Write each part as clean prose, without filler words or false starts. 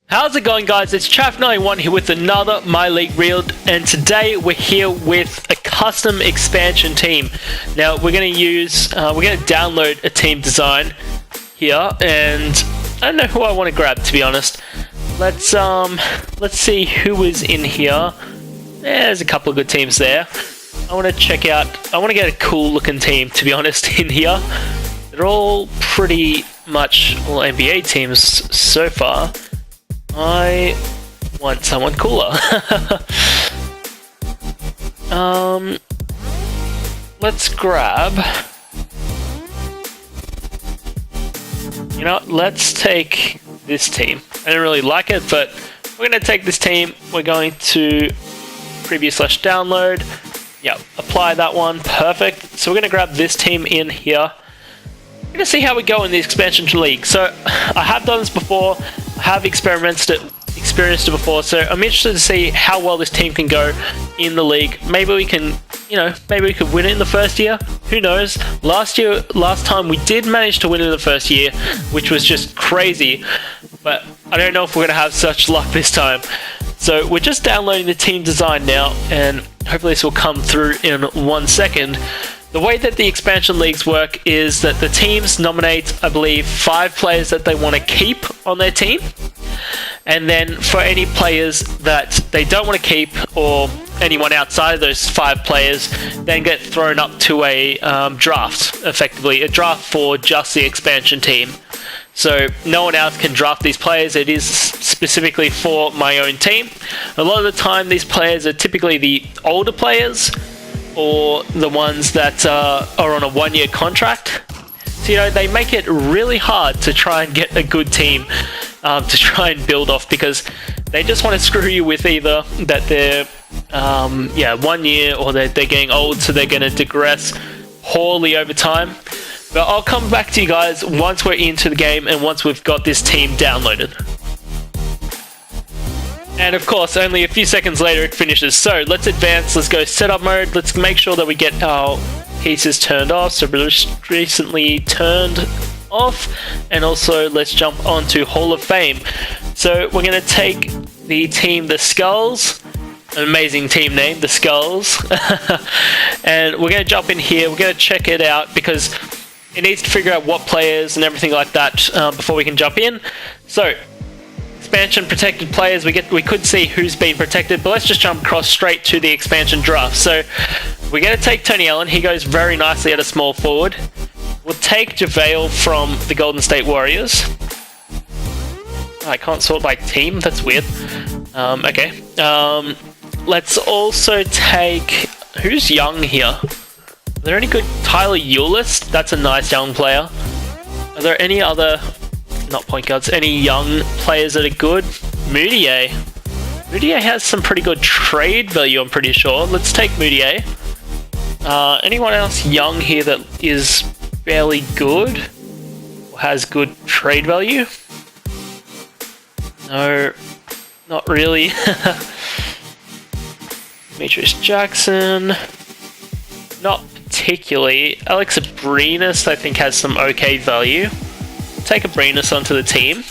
How's it going, guys? It's Chaff91 here with another My League Reel, and today we're here with a custom expansion team. Now we're going to download a team design here, and I don't know who I want to grab, to be honest. Let's see who is in here. There's a couple of good teams there. I want to get a cool looking team, to be honest, in here. They're all pretty much all NBA teams so far. I want someone cooler. Let's grab... You know what? Let's take this team. I don't really like it, but we're going to take this team. We're going to preview/download. Yep, apply that one. Perfect. So we're going to grab this team in here. We're going to see how we go in the expansion league. So I have done this before. I have experienced it before, so I'm interested to see how well this team can go in the league. Maybe we can, maybe we could win it in the first year. Who knows? Last time we did manage to win it in the first year, which was just crazy. But I don't know if we're going to have such luck this time. So we're just downloading the team design now, and hopefully this will come through in 1 second. The way that the expansion leagues work is that the teams nominate, I believe, 5 players that they want to keep on their team. And then for any players that they don't want to keep, or anyone outside of those 5 players, then get thrown up to a draft, effectively. A draft for just the expansion team. So no one else can draft these players. It is specifically for my own team. A lot of the time these players are typically the older players, or the ones that are on a 1-year contract. So, they make it really hard to try and get a good team to try and build off, because they just want to screw you with either that they're 1 year, or they're getting old, so they're going to digress poorly over time. But I'll come back to you guys once we're into the game and once we've got this team downloaded. And of course, only a few seconds later it finishes. So let's advance, let's go setup mode, let's make sure that we get our pieces turned off, so recently turned off, and also let's jump onto Hall of Fame. So we're going to take the team, the Skullz, an amazing team name, the Skullz, and we're going to jump in here, we're going to check it out, because it needs to figure out what players and everything like that before we can jump in. So expansion protected players, we could see who's been protected, but let's just jump across straight to the expansion draft. So we're going to take Tony Allen. He goes very nicely at a small forward. We'll take JaVale from the Golden State Warriors. I can't sort by team, that's weird. Okay. Let's also take... Who's young here? Are there any good... Tyler Ulis? That's a nice young player. Are there any other... Not point guards, any young players that are good? Moutier. Moutier has some pretty good trade value, I'm pretty sure. Let's take Moutier. Anyone else young here that is fairly good? Or has good trade value? No, not really. Demetrius Jackson. Not particularly. Alex Abrinas, I think, has some okay value. Take Abrinas onto the team.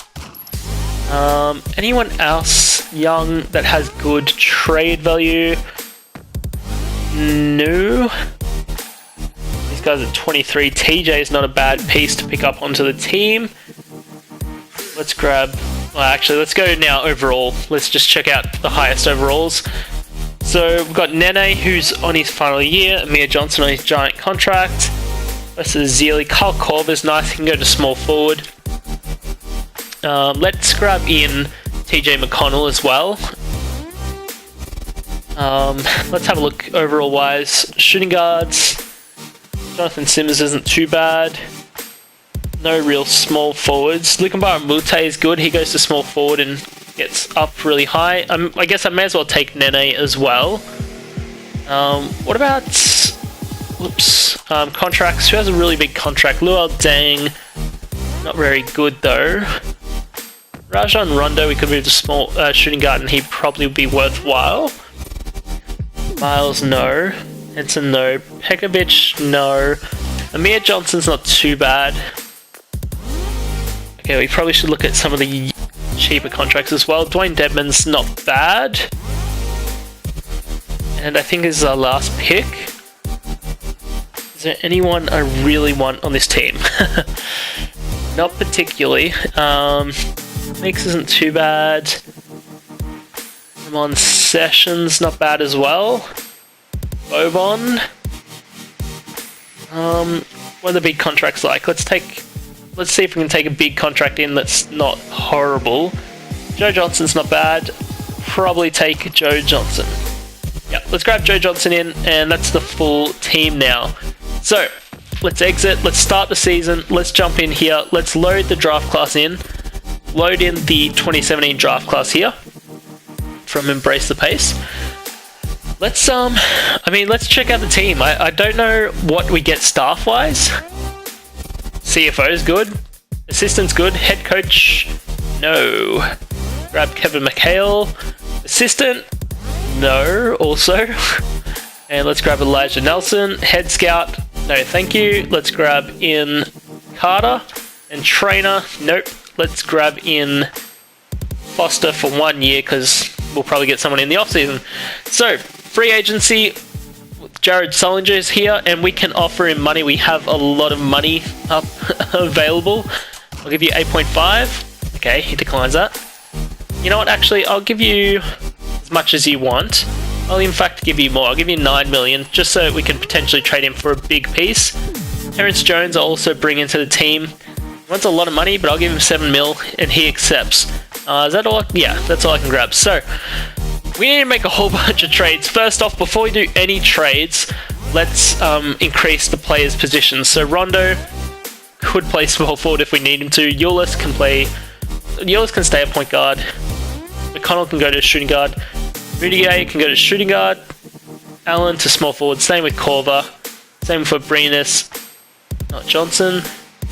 Anyone else young that has good trade value? No. These guys are 23. TJ is not a bad piece to pick up onto the team. Let's grab... Well, actually, let's go now overall. Let's just check out the highest overalls. So we've got Nene, who's on his final year. Amir Johnson on his giant contract. Versus Zealy. Kyle Korver's nice, he can go to small forward. Let's grab in TJ McConnell as well. Let's have a look overall wise. Shooting guards. Jonathan Simmons isn't too bad. No real small forwards. Lukambar Mute is good, he goes to small forward and gets up really high. I guess I may as well take Nene as well. What about... contracts. Who has a really big contract? Luol Deng. Not very good though. Rajon Rondo, we could move to small shooting guard and he probably would be worthwhile. Miles, no. Henson, no. Pekovic, no. Amir Johnson's not too bad. Okay, we probably should look at some of the cheaper contracts as well. Dwayne Dedman's not bad. And I think this is our last pick. Is there anyone I really want on this team? Not particularly. Mix isn't too bad. I'm on Sessions, not bad as well. Bobon. What are the big contracts like? Let's see if we can take a big contract in that's not horrible. Joe Johnson's not bad. Probably take Joe Johnson. Yep, let's grab Joe Johnson in, and that's the full team now. So, let's exit, let's start the season, let's jump in here, let's load the draft class in. Load in the 2017 draft class here from Embrace the Pace. Let's check out the team. I don't know what we get staff-wise. CFO is good. Assistant's good. Head coach, no. Grab Kevin McHale. Assistant, no, also. And let's grab Elijah Nelson. Head scout, no thank you. Let's grab in Carter. And trainer, nope. Let's grab in Foster for 1 year because we'll probably get someone in the offseason. So, free agency, Jared Sullinger is here and we can offer him money. We have a lot of money up available. I'll give you 8.5. Okay, he declines that. You know what, actually, I'll give you as much as you want. I'll in fact give you more. I'll give you 9 million just so we can potentially trade him for a big piece. Terrence Jones I'll also bring into the team. He wants a lot of money, but I'll give him 7 mil and he accepts. Is that all? Yeah, that's all I can grab. So, we need to make a whole bunch of trades. First off, before we do any trades, let's increase the players' positions. So Rondo could play small forward if we need him to. Ulis can stay at point guard. McConnell can go to shooting guard. Rudiger can go to shooting guard. Allen to small forward. Same with Korver. Same for Brenus. Not Johnson.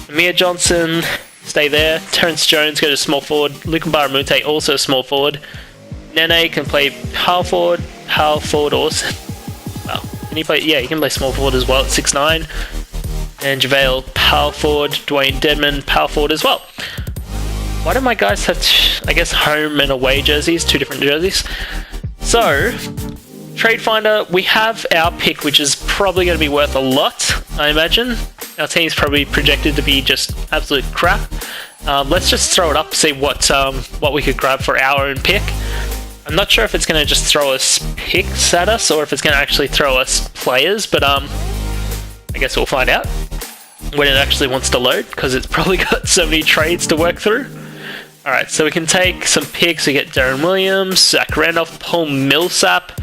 Amir Johnson, stay there. Terrence Jones, go to small forward. Luka Baramute, also small forward. Nene can play power forward also. Wow. Can he play? Yeah, he can play small forward as well at 6'9". And JaVale, power forward. Dwayne Dedman, power forward as well. Why do my guys have, I guess, home and away jerseys? 2 different jerseys. So, Trade Finder, we have our pick, which is probably going to be worth a lot, I imagine. Our team's probably projected to be just absolute crap. Let's just throw it up, see what we could grab for our own pick. I'm not sure if it's going to just throw us picks at us or if it's going to actually throw us players, but I guess we'll find out when it actually wants to load, because it's probably got so many trades to work through. Alright, so we can take some picks. We get Darren Williams, Zach Randolph, Paul Millsap.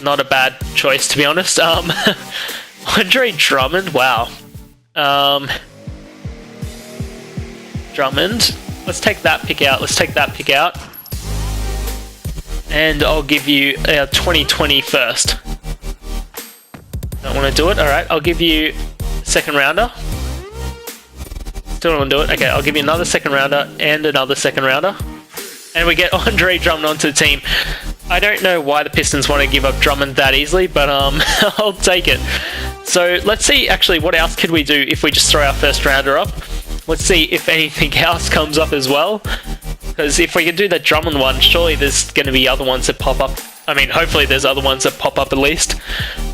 Not a bad choice, to be honest. Andre Drummond, wow. Drummond. Let's take that pick out. And I'll give you a 2020 first. Don't want to do it? Alright, I'll give you a second rounder. Still don't want to do it? Okay, I'll give you another second rounder and another second rounder. And we get Andre Drummond onto the team. I don't know why the Pistons want to give up Drummond that easily, but I'll take it. So let's see actually what else could we do if we just throw our first rounder up. Let's see if anything else comes up as well. Because if we can do that Drummond one, surely there's going to be other ones that pop up. I mean, hopefully there's other ones that pop up at least.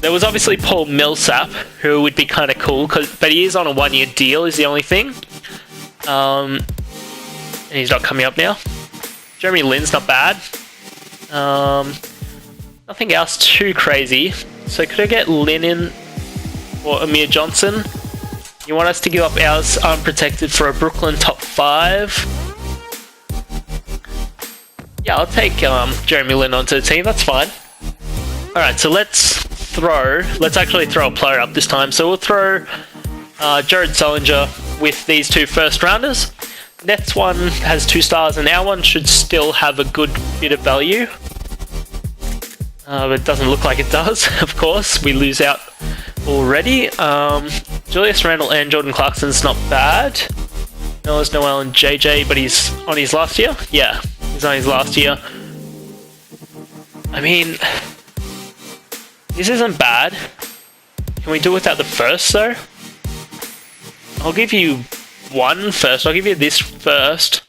There was obviously Paul Millsap, who would be kind of cool, but he is on a 1-year deal is the only thing. And he's not coming up now. Jeremy Lin's not bad. Nothing else too crazy. So could I get Lin in or Amir Johnson? You want us to give up ours unprotected for a Brooklyn top 5? Yeah, I'll take Jeremy Lin onto the team. That's fine. Alright, so let's actually throw a player up this time. So we'll throw Jared Sullinger with these 2 first rounders. Nets one has 2 stars and our one should still have a good bit of value. But it doesn't look like it does, of course. We lose out already. Julius Randle and Jordan Clarkson's not bad. Noah's Noel and JJ, but he's on his last year? Yeah, he's on his last year. I mean, this isn't bad. Can we do without the first, though? I'll give you one first. I'll give you this first.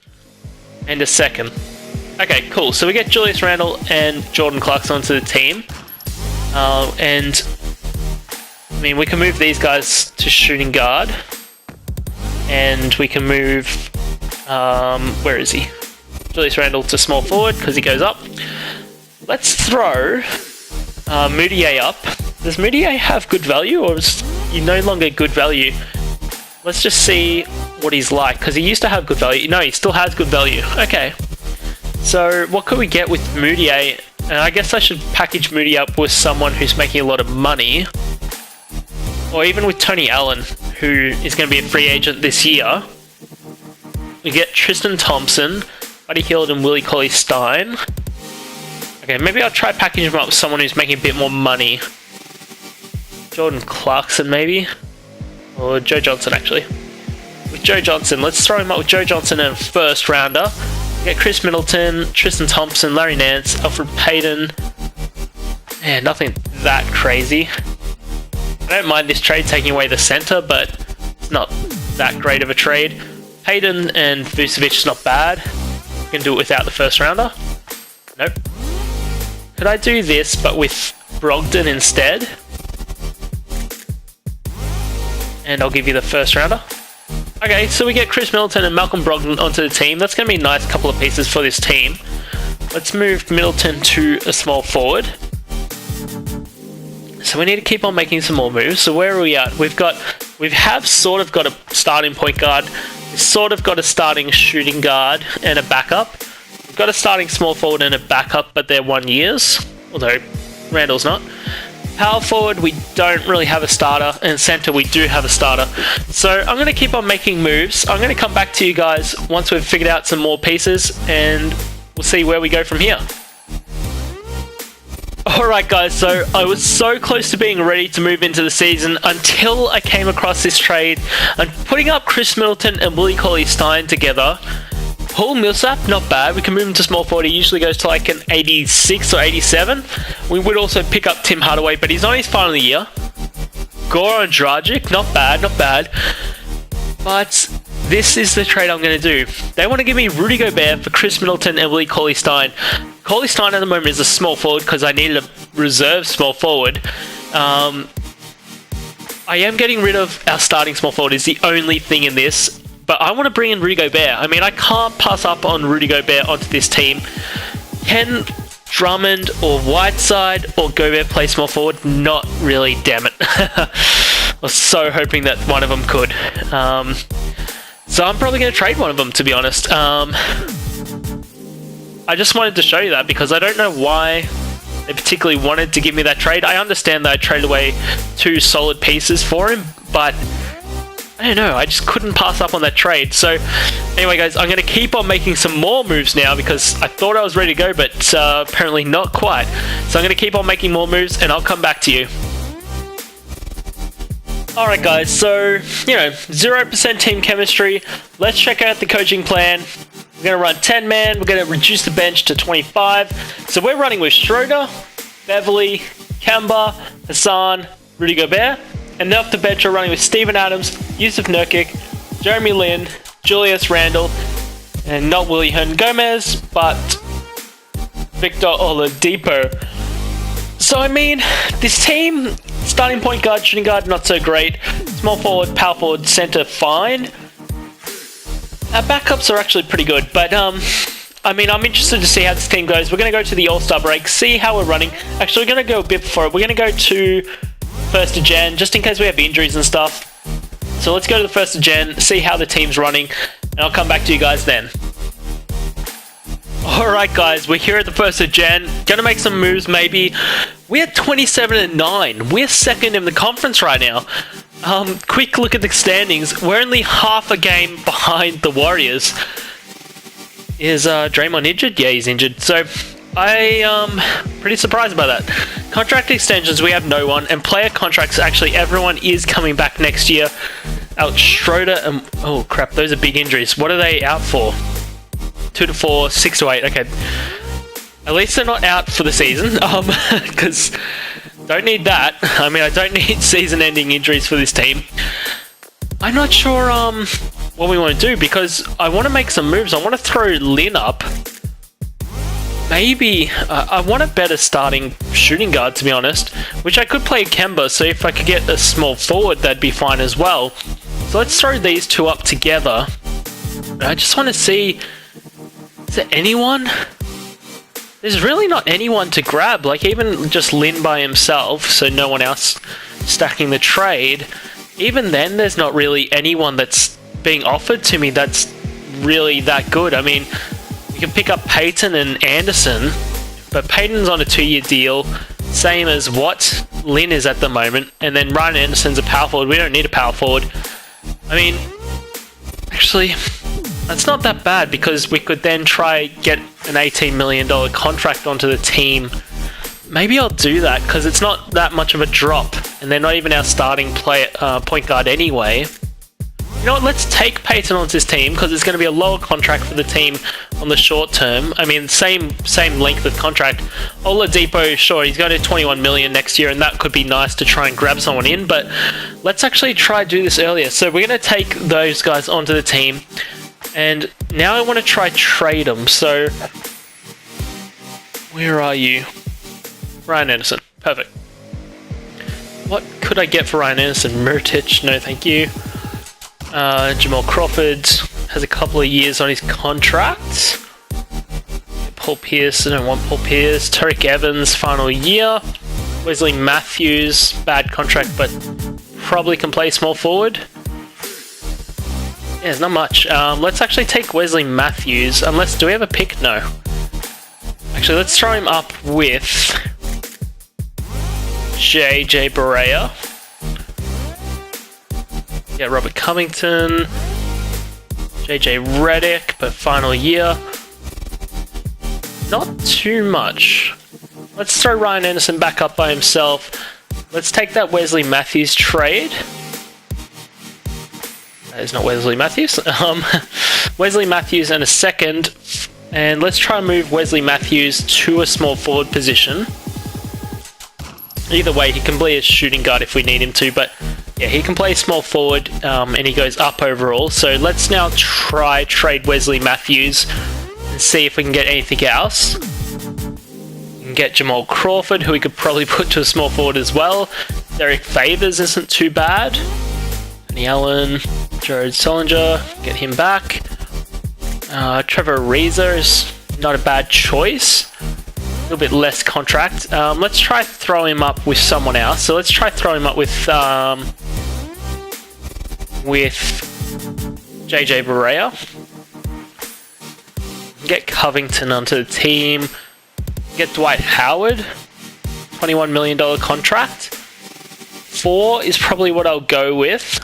and a second. Okay, cool. So we get Julius Randle and Jordan Clarkson onto the team. And I mean, we can move these guys to shooting guard. And we can move, where is he? Julius Randle to small forward because he goes up. Let's throw Moutier up. Does Moutier have good value, or is he no longer good value? Let's just see what he's like, because he used to have good value. No, he still has good value. Okay. So what could we get with Moutier? And I guess I should package Moutier up with someone who's making a lot of money. Or even with Tony Allen, who is going to be a free agent this year. We get Tristan Thompson, Buddy Hield, and Willie Cauley-Stein. Okay, maybe I'll try packaging him up with someone who's making a bit more money. Jordan Clarkson, maybe? Or Joe Johnson, actually. With Joe Johnson, let's throw him up with Joe Johnson and a first rounder. We get Chris Middleton, Tristan Thompson, Larry Nance, Alfred Payton. Yeah, nothing that crazy. I don't mind this trade taking away the center, but it's not that great of a trade. Payton and Vucevic is not bad. We can do it without the first rounder. Nope. Could I do this, but with Brogdon instead? And I'll give you the first rounder. Okay, so we get Chris Middleton and Malcolm Brogdon onto the team. That's going to be a nice couple of pieces for this team. Let's move Middleton to a small forward. So we need to keep on making some more moves. So where are we at? We have sort of got a starting point guard. We've sort of got a starting shooting guard and a backup. We've got a starting small forward and a backup, but they're 1 years. Although Randall's not. Power forward, we don't really have a starter, and center, we do have a starter. So I'm going to keep on making moves. I'm going to come back to you guys once we've figured out some more pieces, and we'll see where we go from here. Alright guys, so I was so close to being ready to move into the season until I came across this trade. I'm putting up Chris Middleton and Willie Cauley-Stein together. Paul Millsap, not bad. We can move him to small forward. He usually goes to like an 86 or 87. We would also pick up Tim Hardaway, but he's on his final year. Goran Dragic, not bad, not bad. But this is the trade I'm going to do. They want to give me Rudy Gobert for Chris Middleton and Willie Cauley-Stein. Cauley-Stein at the moment is a small forward because I needed a reserve small forward. I am getting rid of our starting small forward is the only thing in this. But I want to bring in Rudy Gobert. I mean, I can't pass up on Rudy Gobert onto this team. Can Drummond or Whiteside or Gobert play small forward? Not really, damn it. I was so hoping that one of them could. So I'm probably going to trade one of them, to be honest. I just wanted to show you that because I don't know why they particularly wanted to give me that trade. I understand that I traded away 2 solid pieces for him, but I don't know, I just couldn't pass up on that trade. So anyway guys, I'm going to keep on making some more moves now because I thought I was ready to go, but apparently not quite. So I'm going to keep on making more moves and I'll come back to you. Alright guys, so, 0% team chemistry. Let's check out the coaching plan. We're going to run 10 man, we're going to reduce the bench to 25. So we're running with Schroeder, Beverly, Kemba, Hassan, Rudy Gobert. And off the bench are running with Steven Adams, Yusuf Nurkic, Jeremy Lin, Julius Randle, and not Willie Gomez, but Victor Oladipo. So I mean, this team, starting point guard, shooting guard, not so great. Small forward, power forward, center, fine. Our backups are actually pretty good, but I mean, I'm interested to see how this team goes. We're going to go to the All-Star break, see how we're running. Actually, we're going to go a bit before it. We're going to go to 1st of Jan, just in case we have injuries and stuff. So let's go to the 1st of Jan, see how the team's running, and I'll come back to you guys then. Alright guys, we're here at the 1st of Jan, gonna make some moves maybe. We're 27-9, we're 2nd in the conference right now. Quick look at the standings, we're only half a game behind the Warriors. Is Draymond injured? Yeah, he's injured. So I'm pretty surprised by that. Contract extensions, we have no one. And player contracts, actually, everyone is coming back next year. Alex Schroeder and... Oh, crap, those are big injuries. What are they out for? 2 to 4, 6 to 8. Okay. At least they're not out for the season. Because don't need that. I mean, I don't need season-ending injuries for this team. I'm not sure what we want to do, because I want to make some moves. I want to throw Lin up. Maybe I want a better starting shooting guard, to be honest, which I could play Kemba, so if I could get a small forward, that'd be fine as well. So let's throw these two up together. I just want to see, is there anyone? There's really not anyone to grab, like even just Lin by himself, so no one else stacking the trade. Even then, there's not really anyone that's being offered to me that's really that good. I mean, you can pick up Peyton and Anderson, but Peyton's on a 2-year deal, same as what Lin is at the moment, and then Ryan Anderson's a power forward. We don't need a power forward. I mean, actually, that's not that bad, because we could then try get an $18 million contract onto the team. Maybe I'll do that, because it's not that much of a drop, and they're not even our starting point guard anyway. You know what, let's take Peyton onto this team, because it's going to be a lower contract for the team on the short term. I mean, same length of contract. Oladipo, sure, he's going to 21 million next year, and that could be nice to try and grab someone in, but let's actually try to do this earlier. So we're going to take those guys onto the team, and now I want to try trade them. So, where are you? Ryan Anderson, perfect. What could I get for Ryan Anderson? Murtic, no thank you. Jamal Crawford has a couple of years on his contract. Paul Pierce, I don't want Paul Pierce. Tariq Evans, final year. Wesley Matthews, bad contract, but probably can play small forward. Yeah, there's not much. Let's actually take Wesley Matthews, unless, do we have a pick? No. Actually, let's throw him up with JJ Barea. Yeah, Robert Covington, JJ Redick, but final year. Not too much. Let's throw Ryan Anderson back up by himself. Let's take that Wesley Matthews trade. That is not Wesley Matthews. Wesley Matthews and a second. And let's try and move Wesley Matthews to a small forward position. Either way, he can play a shooting guard if we need him to, but yeah, he can play small forward, and he goes up overall. So let's now try trade Wesley Matthews and see if we can get anything else. We can get Jamal Crawford, who we could probably put to a small forward as well. Derek Favors isn't too bad. Tony Allen, Jared Solinger, get him back. Trevor Ariza is not a bad choice. A little bit less contract. Let's try throw him up with someone else. So let's try throw him up with JJ Barea. Get Covington onto the team. Get Dwight Howard. $21 million contract. 4 is probably what I'll go with.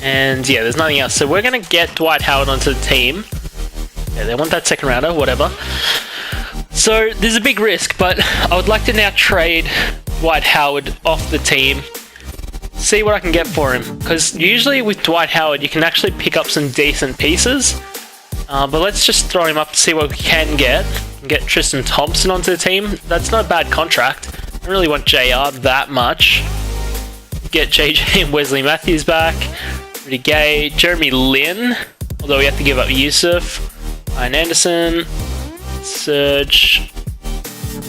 And yeah, there's nothing else. So we're going to get Dwight Howard onto the team. Yeah, they want that second rounder, whatever. So there's a big risk, but I would like to now trade Dwight Howard off the team. See what I can get for him. Because usually with Dwight Howard, you can actually pick up some decent pieces. But let's just throw him up to see what we can get. Get Tristan Thompson onto the team. That's not a bad contract. I don't really want JR that much. Get JJ and Wesley Matthews back. Rudy Gay. Jeremy Lin. Although we have to give up Yusuf. Ryan Anderson. Serge.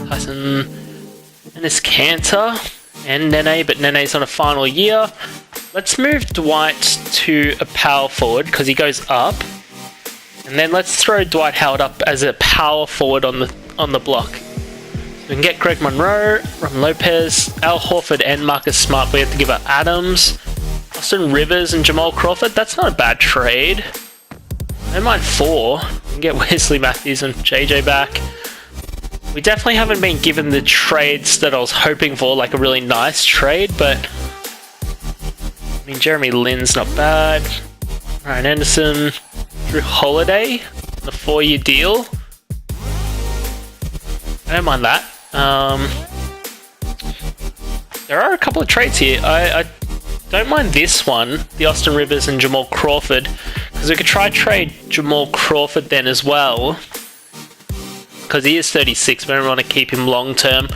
Tyson. Ennis Cantor. And Nene, but Nene's on a final year. Let's move Dwight to a power forward because he goes up. And then let's throw Dwight Howard up as a power forward on the block. We can get Greg Monroe, Ron Lopez, Al Horford, and Marcus Smart. We have to give up Adams, Austin Rivers, and Jamal Crawford. That's not a bad trade. I don't mind 4. We can get Wesley Matthews and JJ back. We definitely haven't been given the trades that I was hoping for, like a really nice trade, but I mean, Jeremy Lin's not bad. Ryan Anderson, Drew Holiday, on a 4-year deal. I don't mind that. There are a couple of trades here. I don't mind this one, the Austin Rivers and Jamal Crawford, because we could try trade Jamal Crawford then as well. Because he is 36, but I don't want to keep him long term.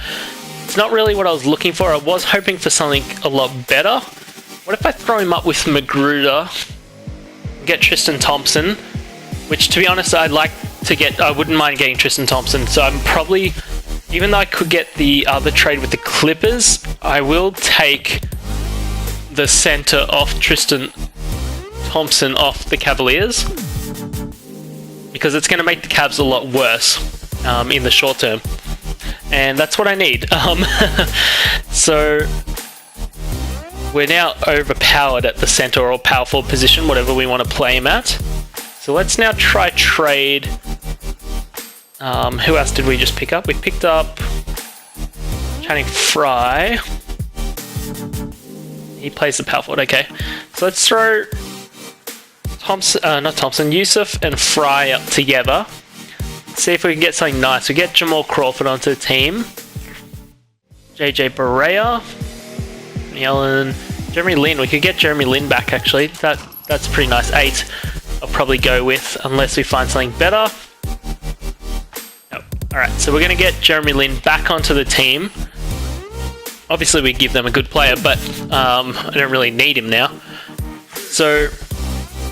It's not really what I was looking for. I was hoping for something a lot better. What if I throw him up with Magruder, get Tristan Thompson, which to be honest I wouldn't mind getting Tristan Thompson, so I'm probably, even though I could get the other trade with the Clippers, I will take the center off Tristan Thompson off the Cavaliers, because it's going to make the Cavs a lot worse in the short term, and that's what I need. So we're now overpowered at the center or power forward position, whatever we want to play him at. So let's now try trade. Who else did we just pick up? We picked up Channing Frye. He plays the power forward, okay. So let's throw Yusuf and Frye up together. See if we can get something nice. We get Jamal Crawford onto the team. JJ Barea. Allen, Jeremy Lin. We could get Jeremy Lin back actually. That's pretty nice. 8 I'll probably go with unless we find something better. Nope. Alright, so we're going to get Jeremy Lin back onto the team. Obviously we give them a good player, but I don't really need him now. So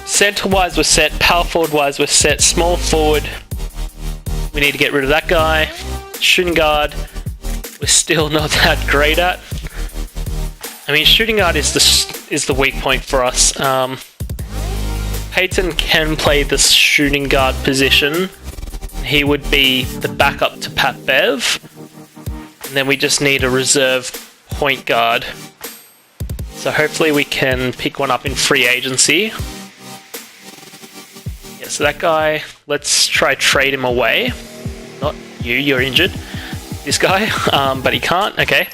center wise we're set, power forward wise we're set, small forward we need to get rid of that guy. Shooting guard we're still not that great at. I mean, shooting guard is the weak point for us. Peyton can play the shooting guard position. He would be the backup to Pat Bev. And then we just need a reserve point guard. So hopefully we can pick one up in free agency. Yeah, so that guy, let's try trade him away. Not you, you're injured. This guy, but he can't. Okay,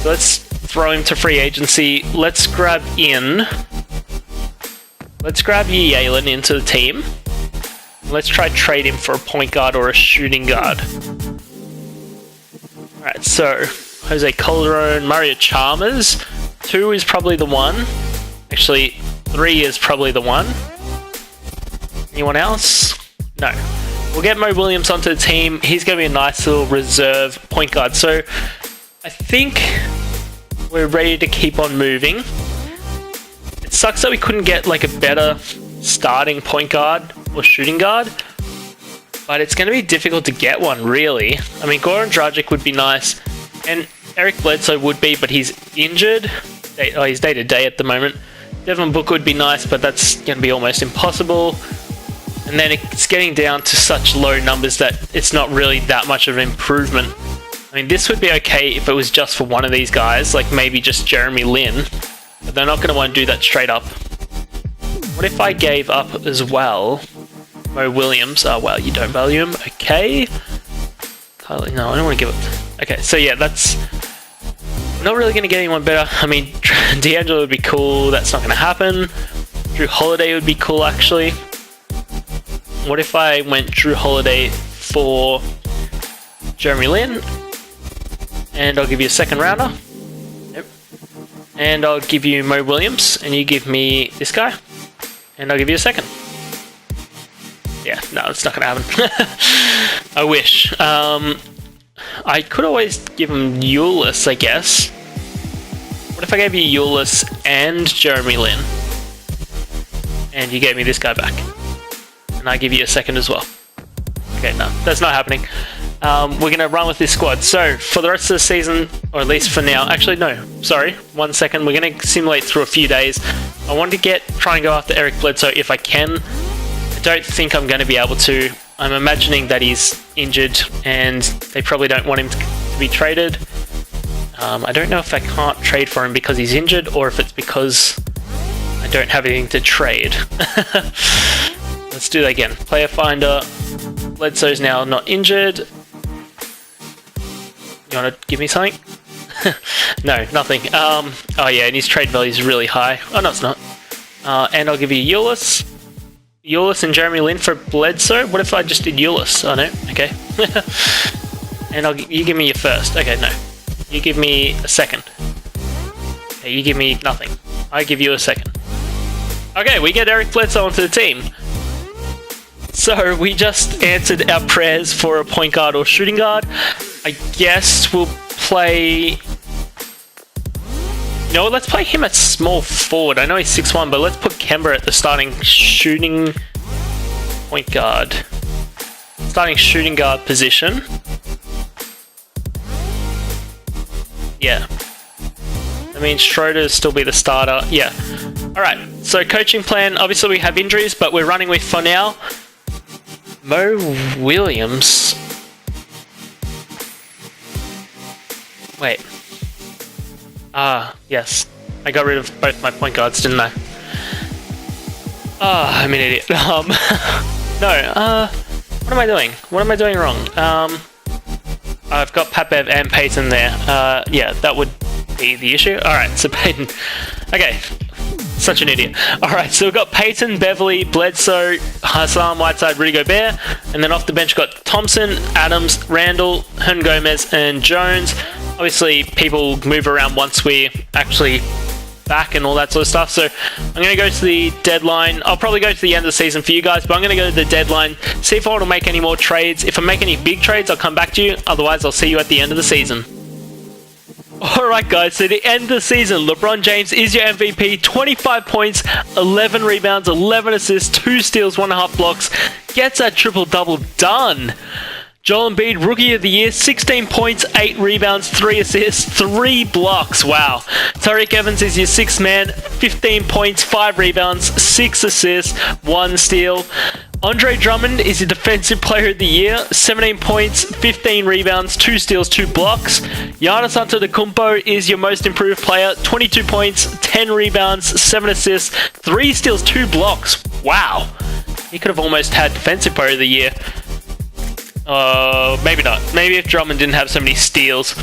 so let's throw him to free agency. Let's grab Ye Yalen into the team. Let's try trade him for a point guard or a shooting guard. Alright, so Jose Calderon, Mario Chalmers. 2 is probably the one. Actually, 3 is probably the one. Anyone else? No. We'll get Mo Williams onto the team. He's going to be a nice little reserve point guard. So I think we're ready to keep on moving. It sucks that we couldn't get like a better starting point guard or shooting guard, but it's going to be difficult to get one, really. I mean, Goran Dragic would be nice, and Eric Bledsoe would be, but he's injured. He's day-to-day at the moment. Devin Booker would be nice, but that's going to be almost impossible. And then it's getting down to such low numbers that it's not really that much of an improvement. I mean, this would be okay if it was just for one of these guys, like maybe just Jeremy Lin, but they're not going to want to do that straight up. What if I gave up as well Mo Williams? Oh, well, you don't value him. Okay. Kylie, no, I don't want to give it. Okay, so yeah, that's not really going to get anyone better. I mean, D'Angelo would be cool. That's not going to happen. Drew Holiday would be cool, actually. What if I went Drew Holiday for Jeremy Lin? And I'll give you a second rounder. Yep. And I'll give you Mo Williams, and you give me this guy. And I'll give you a second. Yeah, no, it's not going to happen. I wish. I could always give him Ulyss, I guess. What if I gave you Ulyss and Jeremy Lin? And you gave me this guy back. And I give you a second as well. Okay, no, that's not happening. We're going to run with this squad. So, for the rest of the season, or at least for now, actually, no, sorry, 1 second, we're going to simulate through a few days. I want to try and go after Eric Bledsoe if I can. I don't think I'm going to be able to. I'm imagining that he's injured and they probably don't want him to be traded. I don't know if I can't trade for him because he's injured or if it's because I don't have anything to trade. Let's do that again. Player finder. Bledsoe's now not injured. You want to give me something? No, nothing. Oh yeah, and his trade value is really high. Oh no, it's not. And I'll give you Ulyss. Ulyss and Jeremy Lin for Bledsoe. What if I just did Ulyss? Oh no, okay. And you give me your first. Okay, no. You give me a second. Okay, you give me nothing. I give you a second. Okay, we get Eric Bledsoe onto the team. So we just answered our prayers for a point guard or shooting guard. I guess we'll play You know what, let's play him at small forward. I know he's 6'1", but let's put Kemba at the starting shooting point guard. Starting shooting guard position. Yeah. I mean, Schroeder still be the starter. Yeah. Alright, so coaching plan. Obviously we have injuries, but we're running with, for now, Mo Williams. Wait. Yes. I got rid of both my point guards, didn't I? I'm an idiot. No, what am I doing? What am I doing wrong? I've got Papev and Peyton there. Yeah, that would be the issue. Alright, so Peyton. Okay. Such an idiot. Alright, so we've got Peyton, Beverly, Bledsoe, Hassan, Whiteside, Rudy Gobert, and then off the bench got Thompson, Adams, Randall, Hernan Gomez, and Jones. Obviously, people move around once we're actually back and all that sort of stuff. So I'm going to go to the deadline. I'll probably go to the end of the season for you guys, but I'm going to go to the deadline, see if I want to make any more trades. If I make any big trades, I'll come back to you. Otherwise, I'll see you at the end of the season. Alright guys, so the end of the season, LeBron James is your MVP, 25 points, 11 rebounds, 11 assists, 2 steals, 1.5 blocks, gets that triple-double done. Joel Embiid, Rookie of the Year, 16 points, 8 rebounds, 3 assists, 3 blocks, wow. Tariq Evans is your 6th man, 15 points, 5 rebounds, 6 assists, 1 steal. Andre Drummond is your Defensive Player of the Year, 17 points, 15 rebounds, 2 steals, 2 blocks. Giannis Antetokounmpo is your Most Improved Player, 22 points, 10 rebounds, 7 assists, 3 steals, 2 blocks. Wow. He could have almost had Defensive Player of the Year. Maybe not. Maybe if Drummond didn't have so many steals.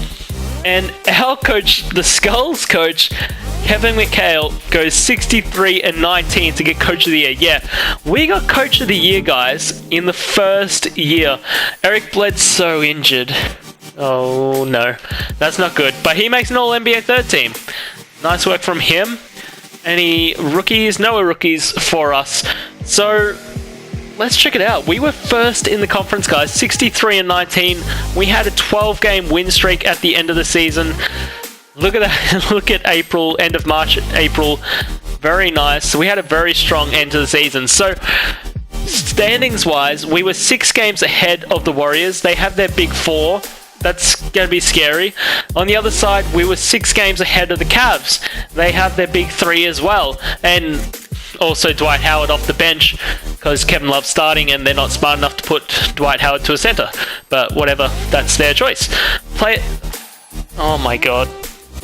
And our coach, the Skullz coach, Kevin McHale, goes 63-19 to get Coach of the Year. Yeah, we got Coach of the Year, guys, in the first year. Eric Bledsoe injured. Oh, no. That's not good. But he makes an All-NBA third team. Nice work from him. Any rookies? No rookies for us. So let's check it out. We were first in the conference, guys, 63-19. We had a 12-game win streak at the end of the season. Look at that. Look at April, end of March, April. Very nice. So we had a very strong end to the season. So standings-wise, we were 6 games ahead of the Warriors. They have their big 4. That's going to be scary. On the other side, we were 6 games ahead of the Cavs. They have their big 3 as well. And also Dwight Howard off the bench because Kevin Love's starting and they're not smart enough to put Dwight Howard to a center. But whatever, that's their choice. Oh my god.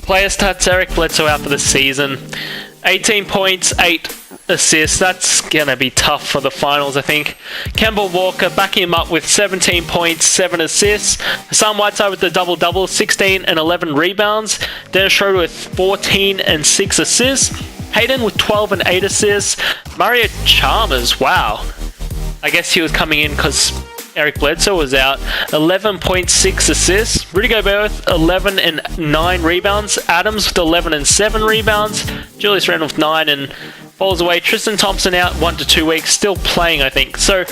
Player stats, Eric Bledsoe out for the season. 18 points, 8 assists. That's going to be tough for the finals, I think. Kemba Walker backing him up with 17 points, 7 assists. Hassan Whiteside with the double-double, 16 and 11 rebounds. Dennis Schroeder with 14 and 6 assists. Hayden with 12 and 8 assists. Mario Chalmers, wow. I guess he was coming in because Eric Bledsoe was out. 11.6 assists. Rudy Gobert with 11 and 9 rebounds. Adams with 11 and 7 rebounds. Julius Randle with 9 and falls away. Tristan Thompson out 1 to 2 weeks. Still playing, I think. So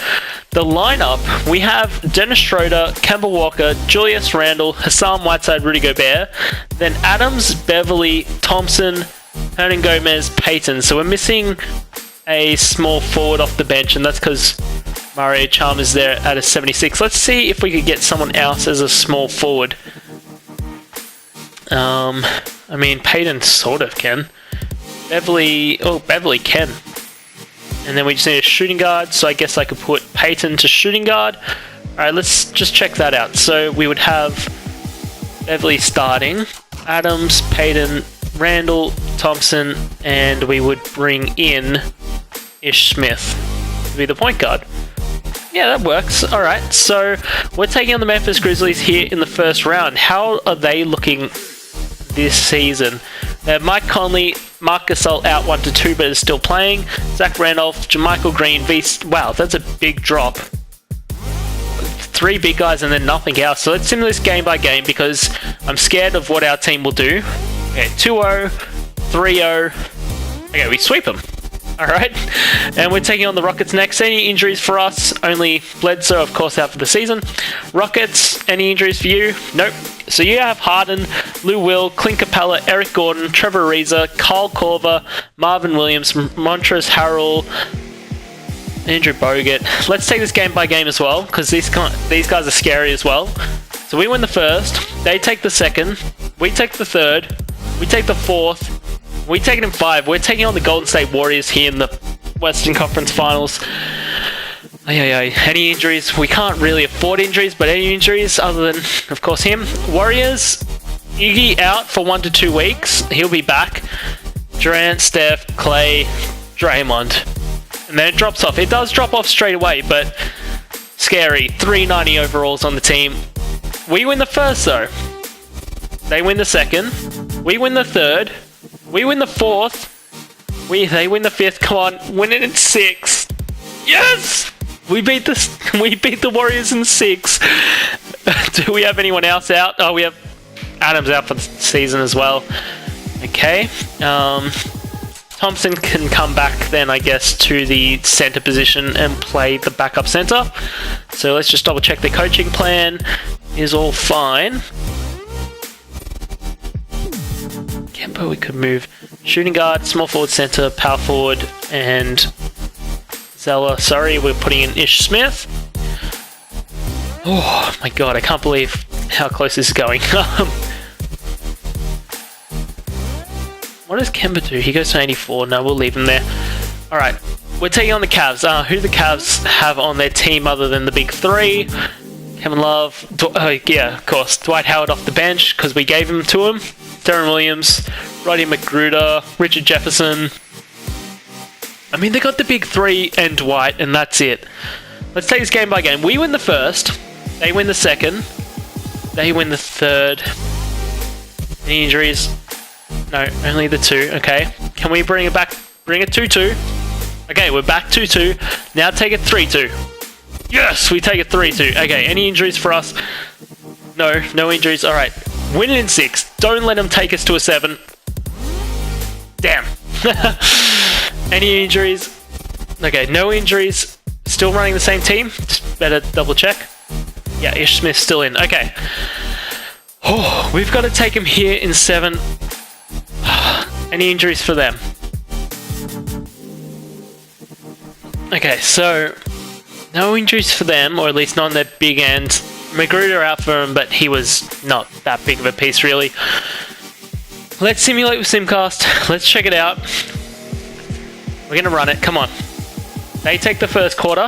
the lineup, we have Dennis Schroeder, Kemba Walker, Julius Randle, Hassan Whiteside, Rudy Gobert. Then Adams, Beverly, Thompson, Hernan Gomez, Peyton. So we're missing a small forward off the bench, and that's because Mario Chalmers there at a 76. Let's see if we could get someone else as a small forward. I mean, Peyton sort of can. Beverly can. And then we just need a shooting guard, so I guess I could put Peyton to shooting guard. Alright, let's just check that out. So we would have Beverly starting, Adams, Peyton, Randall, Thompson, and we would bring in Ish Smith to be the point guard. Yeah, that works. Alright, so we're taking on the Memphis Grizzlies here in the first round. How are they looking this season? They have Mike Conley, Marc Gasol out 1 to 2, but is still playing. Zach Randolph, JaMychal Green, wow, that's a big drop. 3 big guys and then nothing else. So let's sim this game by game because I'm scared of what our team will do. Okay, 2-0, 3-0. Okay, we sweep them. Alright, and we're taking on the Rockets next. Any injuries for us? Only Bledsoe, of course, out for the season. Rockets, any injuries for you? Nope. So you have Harden, Lou Will, Clint Capella, Eric Gordon, Trevor Ariza, Kyle Korver, Marvin Williams, Montrezl Harrell, Andrew Bogut. Let's take this game by game as well, because these guys are scary as well. So we win the first, they take the second, we take the third, we take the fourth, we take it in 5. We're taking on the Golden State Warriors here in the Western Conference Finals. Any injuries? We can't really afford injuries, but any injuries other than, of course, him. Warriors, Iggy out for 1 to 2 weeks. He'll be back. Durant, Steph, Clay, Draymond. And then it drops off. It does drop off straight away, but scary. 390 overalls on the team. We win the first, though. They win the second. We win the third. We win the fourth. They win the fifth. Come on, win it in 6. Yes! We beat the Warriors in 6. Do we have anyone else out? Oh, we have Adams out for the season as well. Okay. Thompson can come back then, I guess, to the center position and play the backup center. So let's just double check the coaching plan is all fine. Kemba, we could move shooting guard, small forward, center, power forward, and Zeller. Sorry, we're putting in Ish Smith. Oh my god, I can't believe how close this is going. What does Kemba do? He goes to 84. No, we'll leave him there. Alright, we're taking on the Cavs. Who do the Cavs have on their team other than the big 3? Kevin Love. Yeah, of course. Dwight Howard off the bench because we gave him to him. Darren Williams, Roddy McGruder, Richard Jefferson. I mean, they got the big 3 and Dwight, and that's it. Let's take this game by game. We win the first. They win the second. They win the third. Any injuries? No, only the 2. Okay. Can we bring it back? Bring it 2-2. Okay, we're back 2-2. Now take it 3-2. Yes, we take it 3-2. Okay, any injuries for us? No, no injuries. All right. Win it in 6. Don't let them take us to a 7. Damn. Any injuries? Okay, no injuries. Still running the same team. Just better double check. Yeah, Ish Smith's still in. Okay. Oh, we've got to take him here in 7. Any injuries for them? Okay, so no injuries for them, or at least not on their big end. Magruder out for him, but he was not that big of a piece, really. Let's simulate with Simcast. Let's check it out. We're going to run it. Come on. They take the first quarter.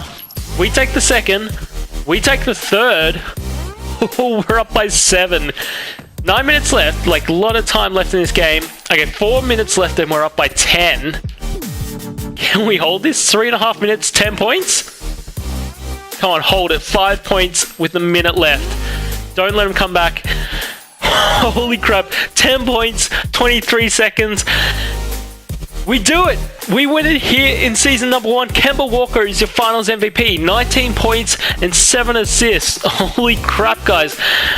We take the second. We take the third. Oh, we're up by 7. 9 minutes left. Like, a lot of time left in this game. Okay, 4 minutes left and we're up by 10. Can we hold this? 3.5 minutes, 10 points? Come on, hold it. 5 points with a minute left. Don't let him come back. Holy crap. 10 points, 23 seconds. We do it! We win it here in season number 1. Kemba Walker is your finals MVP. 19 points and 7 assists. Holy crap, guys.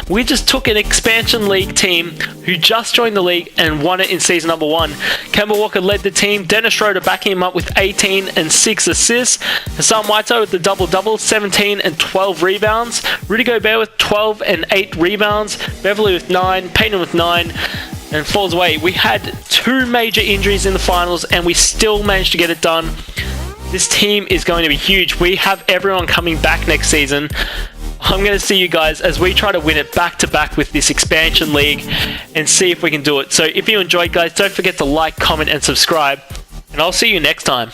We just took an expansion league team who just joined the league and won it in season number 1. Kemba Walker led the team. Dennis Schroeder backing him up with 18 and 6 assists. Hassan Whiteside with the double-double, 17 and 12 rebounds. Rudy Gobert with 12 and 8 rebounds. Beverly with 9. Payton with 9. And falls away. We had 2 major injuries in the finals and we still managed to get it done. This team is going to be huge. We have everyone coming back next season. I'm going to see you guys as we try to win it back-to-back with this expansion league and see if we can do it. So if you enjoyed, guys, don't forget to like, comment, and subscribe. And I'll see you next time.